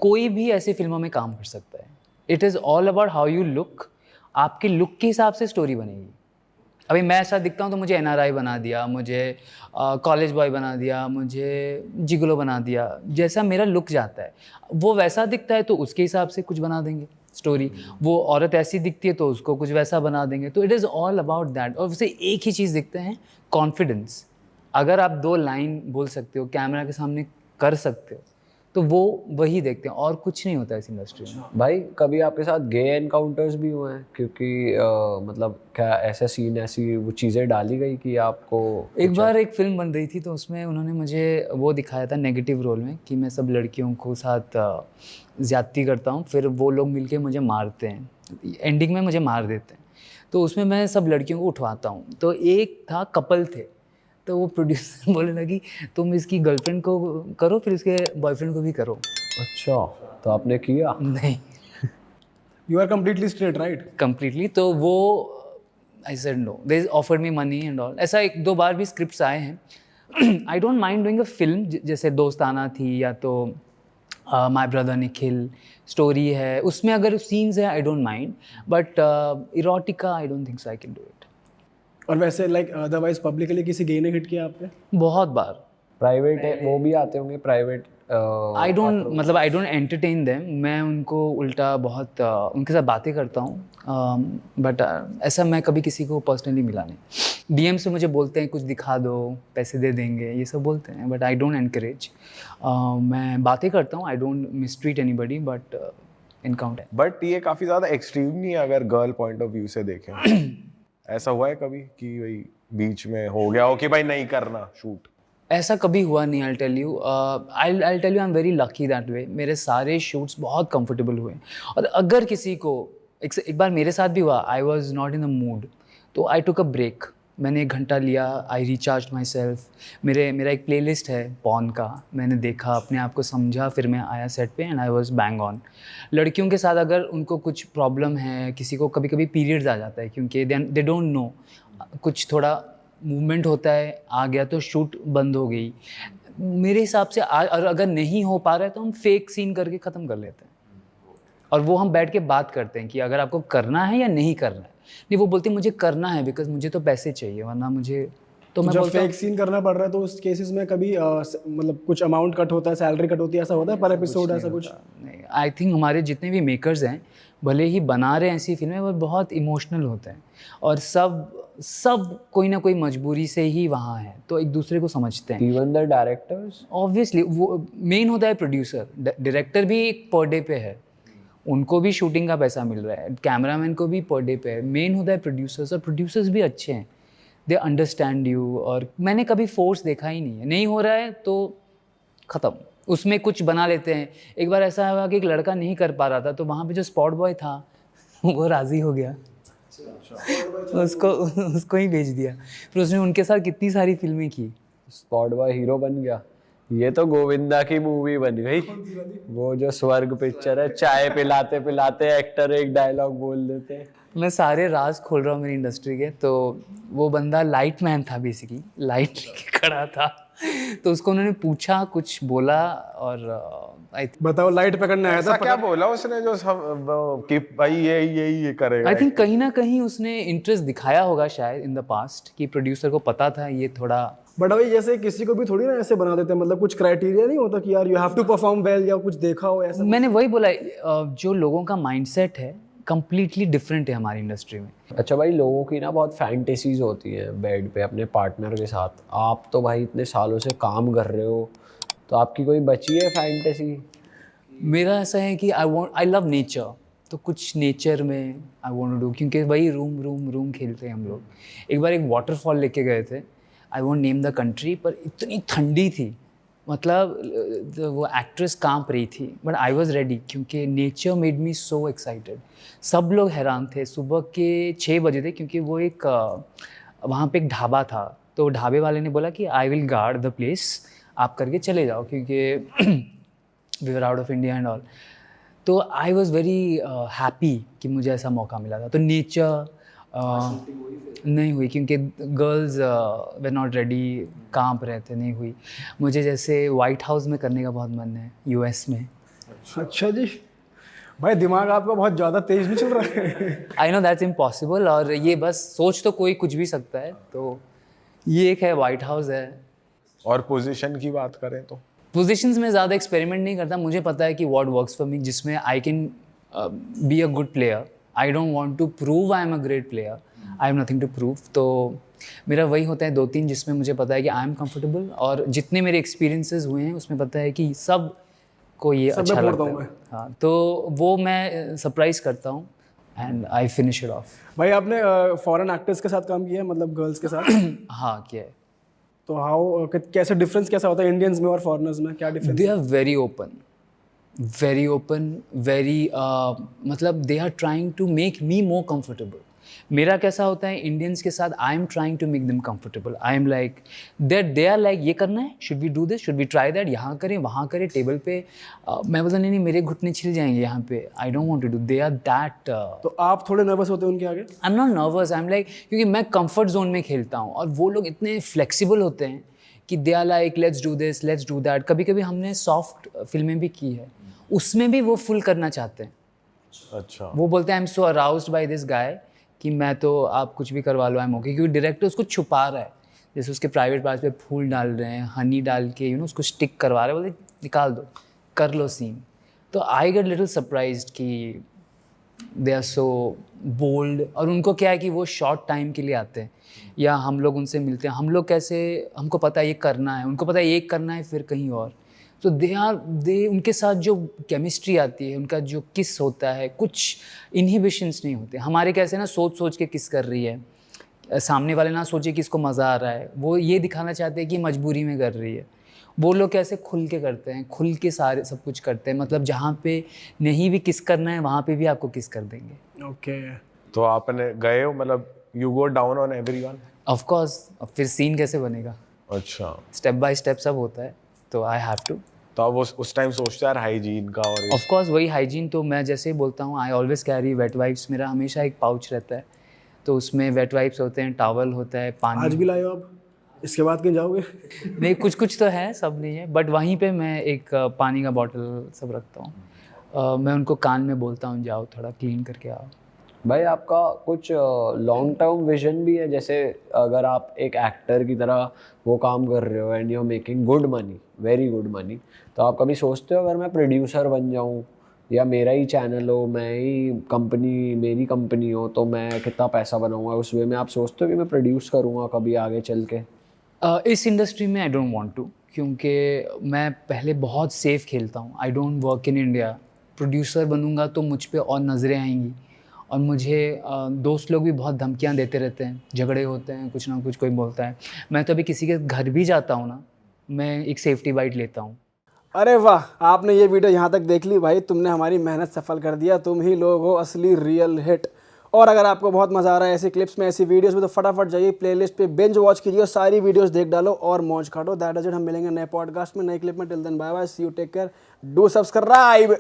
कोई भी ऐसी फिल्मों में काम कर सकता है। It is all about how you look. आपके लुक के हिसाब से स्टोरी बनेगी। अभी मैं ऐसा दिखता हूँ तो मुझे एनआरआई बना दिया, मुझे कॉलेज बॉय बना दिया, मुझे जिगलो बना दिया, जैसा मेरा लुक जाता है। वो वैसा दिखता है तो उसके हिसाब से कुछ बना देंगे स्टोरी। वो औरत ऐसी दिखती है तो उसको कुछ वैसा बना देंगे। तो it is all about that. और उसे एक ही चीज़ दिखते हैं, कॉन्फिडेंस। अगर आप 2 लाइन बोल सकते हो, कैमरा के सामने कर सकते हो, तो वो वही देखते हैं, और कुछ नहीं होता है इस इंडस्ट्री में। भाई कभी आपके साथ गे एनकाउंटर्स भी हुए हैं? क्योंकि मतलब क्या ऐसा सीन, ऐसी वो चीज़ें डाली गई कि आपको एक बार एक फिल्म बन रही थी तो उसमें उन्होंने मुझे वो दिखाया था नेगेटिव रोल में कि मैं सब लड़कियों को साथ ज़्यादती करता हूँ, फिर वो लोग मिलके मुझे मारते हैं, एंडिंग में मुझे मार देते हैं। तो उसमें मैं सब लड़कियों को उठवाता हूँ। तो एक था, कपल थे, तो वो प्रोड्यूसर बोलने लगी तुम इसकी गर्लफ्रेंड को करो फिर इसके बॉयफ्रेंड को भी करो। अच्छा, तो आपने किया? नहीं, You are completely straight, right? Completely. तो वो I said no, they offered me money and all. ऐसा 1-2 बार भी स्क्रिप्ट्स आए हैं। I don't mind doing a film, जैसे दोस्ताना थी या तो माय ब्रदर निखिल स्टोरी है, उसमें अगर सीन्स है आई don't mind, but erotica I don't think so I can do it. और वैसे लाइक अदरवाइज पब्लिकली किसी गे ने हिट किया आप पे? बहुत बार। प्राइवेट है वो भी आते होंगे, प्राइवेट आई डोंट, मतलब आई डोंट एंटरटेन देम। मैं उनको उल्टा बहुत उनके साथ बातें करता हूँ, बट ऐसा मैं कभी किसी को पर्सनली मिला नहीं। डीएम से मुझे बोलते हैं कुछ दिखा दो, पैसे दे देंगे, ये सब बोलते हैं, बट आई डोंट एनकरेज। मैं बातें करता हूँ, I don't mistreat anybody, but encounter. But ये काफी ज्यादा एक्सट्रीम नहीं है अगर गर्ल पॉइंट ऑफ व्यू से देखें? ऐसा हुआ है कभी कि भाई बीच में हो गया हो कि भाई नहीं करना शूट? ऐसा कभी हुआ नहीं। I tell you, I tell you I am very lucky that way. मेरे सारे शूट्स बहुत कंफर्टेबल हुए। और अगर किसी को एक बार मेरे साथ भी हुआ, I was not in the mood, तो आई टुक अ ब्रेक। मैंने 1 घंटा लिया, आई रिचार्ज माई सेल्फ। मेरा एक प्लेलिस्ट है पॉन का, मैंने देखा, अपने आप को समझा, फिर मैं आया सेट पे and I was bang on. लड़कियों के साथ अगर उनको कुछ प्रॉब्लम है, किसी को कभी कभी पीरियड्स आ जाता है क्योंकि दे डोंट नो, कुछ थोड़ा मूवमेंट होता है, आ गया तो शूट बंद हो गई। मेरे हिसाब से और अगर नहीं हो पा रहा है तो हम फेक सीन करके ख़त्म कर लेते हैं, और वो हम बैठ के बात करते हैं कि अगर आपको करना है या नहीं करना है। नहीं, वो बोलती मुझे करना है बिकॉज मुझे तो पैसे चाहिए, वरना मुझे तो मैं जब बोलता हूँ फेक सीन करना पड़ रहा है तो उस केसेस में कभी मतलब कुछ अमाउंट कट होता है, सैलरी कट होती है, ऐसा होता है पर एपिसोड, ऐसा कुछ? नहीं। आई थिंक हमारे जितने भी मेकर्स हैं, भले ही बना रहे हैं ऐसी फिल्में, वो बहुत इमोशनल होते हैं, और सब कोई ना कोई मजबूरी से ही वहाँ है, तो एक दूसरे को समझते हैं। Even the directors? ऑब्वियसली वो मेन होता है प्रोड्यूसर, डायरेक्टर भी एक पर डे पे है, उनको भी शूटिंग का पैसा मिल रहा है, कैमरामैन को भी पर डे पे है। मेन होता है प्रोड्यूसर्स, और प्रोड्यूसर्स भी अच्छे हैं, दे अंडरस्टैंड यू। और मैंने कभी फोर्स देखा ही नहीं है। नहीं हो रहा है तो ख़त्म, उसमें कुछ बना लेते हैं। एक बार ऐसा हुआ कि एक लड़का नहीं कर पा रहा था, तो वहाँ पे जो स्पॉट बॉय था वो राज़ी हो गया, उसको ही भेज दिया। फिर उसने उनके साथ कितनी सारी फिल्में की। स्पॉट बॉय हीरो बन गया। ये तो गोविंदा की मूवी बन गई, वो जो स्वर्ग पिक्चर है, चाय पिलाते पिलाते एक्टर एक डायलॉग बोल देते हैं। मैं सारे राज खोल रहा हूँ मेरी इंडस्ट्री के। तो वो बंदा लाइट मैन था, बेसिकली लाइट लेके खड़ा था, तो उसको उन्होंने पूछा, कुछ बोला, और बताओ, लाइट पकड़ने आया था? ऐसा क्या बोला उसने जो सब कि भाई ये करेगा? आई थिंक कहीं ना कहीं उसने इंटरेस्ट दिखाया होगा शायद इन द पास्ट, कि प्रोड्यूसर को पता था ये थोड़ा। बट भाई जैसे किसी को भी थोड़ी ना ऐसे बना देते हैं, मतलब कुछ क्राइटेरिया नहीं होता कि यार you have to perform well, या कुछ देखा हो ऐसा? मैंने वही बोला, जो लोगों का माइंडसेट है कंप्लीटली डिफरेंट है हमारी इंडस्ट्री में। अच्छा भाई, लोगों की ना बहुत फैंटेसीज होती हैं बेड पे अपने पार्टनर के साथ। आप तो भाई इतने सालों से काम कर रहे हो, तो आपकी कोई बची है फैंटेसी? मेरा ऐसा है कि आई लव नेचर, तो कुछ नेचर में आई वांट टू डू, क्योंकि वही रूम खेलते हैं हम लोग। एक बार एक वाटरफॉल लेके गए थे, I won't name the country, पर इतनी ठंडी थी, मतलब वो एक्ट्रेस कांप रही थी, बट आई वॉज रेडी, क्योंकि nature made me so excited. सब लोग हैरान थे। सुबह के 6 बजे थे, क्योंकि वो एक वहाँ पे एक ढाबा था, तो ढाबे वाले ने बोला कि I will guard the place, आप करके चले जाओ, क्योंकि we were out of India and all. तो आई वॉज वेरी हैप्पी कि मुझे ऐसा मौका मिला था। तो नेचर नहीं हुई, क्योंकि गर्ल्स वे नॉट रेडी, कांप रहे थे, नहीं हुई। मुझे जैसे वाइट हाउस में करने का बहुत मन है, यूएस में। अच्छा जी, भाई दिमाग आपका बहुत ज़्यादा तेज नहीं चल रहा है? आई नो दैट्स इम्पॉसिबल, और ये बस सोच तो कोई कुछ भी सकता है। तो ये एक है, वाइट हाउस है। और पोजीशन की बात करें तो पोजीशंस में ज़्यादा एक्सपेरिमेंट नहीं करता, मुझे पता है कि व्हाट वर्क्स फॉर मी, जिसमें I can be a good player. I don't want to prove I am a great player, I have nothing to prove. तो मेरा वही होता है 2-3 जिसमें मुझे पता है कि आई एम कंफर्टेबल, और जितने मेरे एक्सपीरियंसेस हुए हैं उसमें पता है कि सब को ये सब अच्छा मैं लगता फोड़ता हूँ है। हाँ, तो वो मैं सरप्राइज करता हूँ and I finish it of. भाई आपने फॉरेन एक्टर्स के साथ काम किया है, मतलब गर्ल्स के साथ? हाँ, क्या है, तो हाउ कैसे डिफरेंस कैसा होता है इंडियंस में और फॉरेनर्स में, क्या डिफरेंस दे है? आर वेरी ओपन, वेरी मतलब they are trying to make me more comfortable. मेरा कैसा होता है इंडियंस के साथ, I am trying to make them comfortable. I am like that, they are like ये करना है, should we do this, should we try that, यहाँ करें वहाँ करें टेबल पे। मैं बोलता नहीं नहीं, मेरे घुटने छिल जाएंगे यहाँ पे, I don't want to do. They are that. तो आप थोड़े नर्वस होते हैं उनके आगे? I am not nervous, I am like, क्योंकि मैं कंफर्ट जोन में खेलता हूँ और वो लोग इतने फ्लेक्सिबल होते हैं कि they are like let's do this, let's do that. कभी कभी हमने सॉफ्ट फिल्में भी की है, उसमें भी वो फुल करना चाहते हैं। अच्छा वो बोलते हैं I am so aroused by this guy कि मैं तो, आप कुछ भी करवा लो, आई एम ओके, क्योंकि डायरेक्टर उसको छुपा रहा है। जैसे उसके प्राइवेट पार्ट्स पे फूल डाल रहे हैं, हनी डाल के उसको स्टिक करवा रहे हैं, बोलते निकाल दो, कर लो सीन। तो आई गेट लिटिल सरप्राइज्ड कि दे आर सो बोल्ड, और उनको क्या है कि वो शॉर्ट टाइम के लिए आते हैं, या हम लोग उनसे मिलते हैं, हम लोग कैसे, हमको पता है ये करना है, उनको पता है ये करना है, फिर कहीं और। तो दे उनके साथ जो केमिस्ट्री आती है, उनका जो किस होता है, कुछ इनहिबिशंस नहीं होते। हमारे कैसे ना सोच सोच के किस कर रही है, सामने वाले ना सोचे कि इसको मज़ा आ रहा है, वो ये दिखाना चाहते हैं कि मजबूरी में कर रही है। वो लोग कैसे खुल के करते हैं, खुल के सारे सब कुछ करते हैं, मतलब जहाँ पे नहीं भी किस करना है वहाँ पे भी आपको किस कर देंगे। ओके। तो आपने गए हो, मतलब you go down on everyone? Of course, अब फिर सीन कैसे बनेगा, अच्छा, स्टेप बाय स्टेप सब होता है, तो आई हैव टू। तो आप उस टाइम सोचते यार हाइजीन का और ऑफ कोर्स वही हाइजीन, तो मैं जैसे ही बोलता हूँ I always carry wet wipes. मेरा हमेशा एक पाउच रहता है, तो उसमें वेट वाइप्स होते हैं, टॉवल होता है, पानी। आज भी लाए हो आप? इसके बाद कहीं जाओगे? नहीं, कुछ कुछ तो है, सब नहीं है, बट वहीं पे मैं एक पानी का बॉटल सब रखता हूँ। मैं उनको कान में बोलता हूँ जाओ थोड़ा क्लीन करके आओ। भाई आपका कुछ लॉन्ग टर्म विजन भी है, जैसे अगर आप एक एक्टर की तरह वो काम कर रहे हो and you are making good money, very good money, तो आप कभी सोचते हो अगर मैं प्रोड्यूसर बन जाऊँ या मेरा ही चैनल हो, मैं ही कंपनी, मेरी कंपनी हो, तो मैं कितना पैसा बनाऊंगा? उस वे में आप सोचते हो कि मैं प्रोड्यूस करूँगा कभी आगे चल के? इस इंडस्ट्री में आई डोंट वांट टू, क्योंकि मैं पहले बहुत सेफ खेलता हूँ। I don't work in India. Producer बनूंगा तो मुझ पे और नज़रें आएंगी, और मुझे दोस्त लोग भी बहुत धमकियाँ देते रहते हैं, झगड़े होते हैं, कुछ ना कुछ कोई बोलता है। मैं तो अभी किसी के घर भी जाता हूँ ना, मैं एक सेफ्टी बाइट लेता हूँ। अरे वाह, आपने ये वीडियो यहाँ तक देख ली भाई, तुमने हमारी मेहनत सफल कर दिया। तुम ही लोग हो असली रियल हिट। और अगर आपको बहुत मज़ा आ रहा है ऐसी क्लिप्स में, ऐसी वीडियोस में, तो फटाफट जाइए प्लेलिस्ट पे, बिंज वॉच कीजिए, सारी वीडियोस देख डालो और मौज काटो। That is it. हम मिलेंगे नए पॉडकास्ट में, नए क्लिप में। Till then bye bye, see you, take care, do subscribe.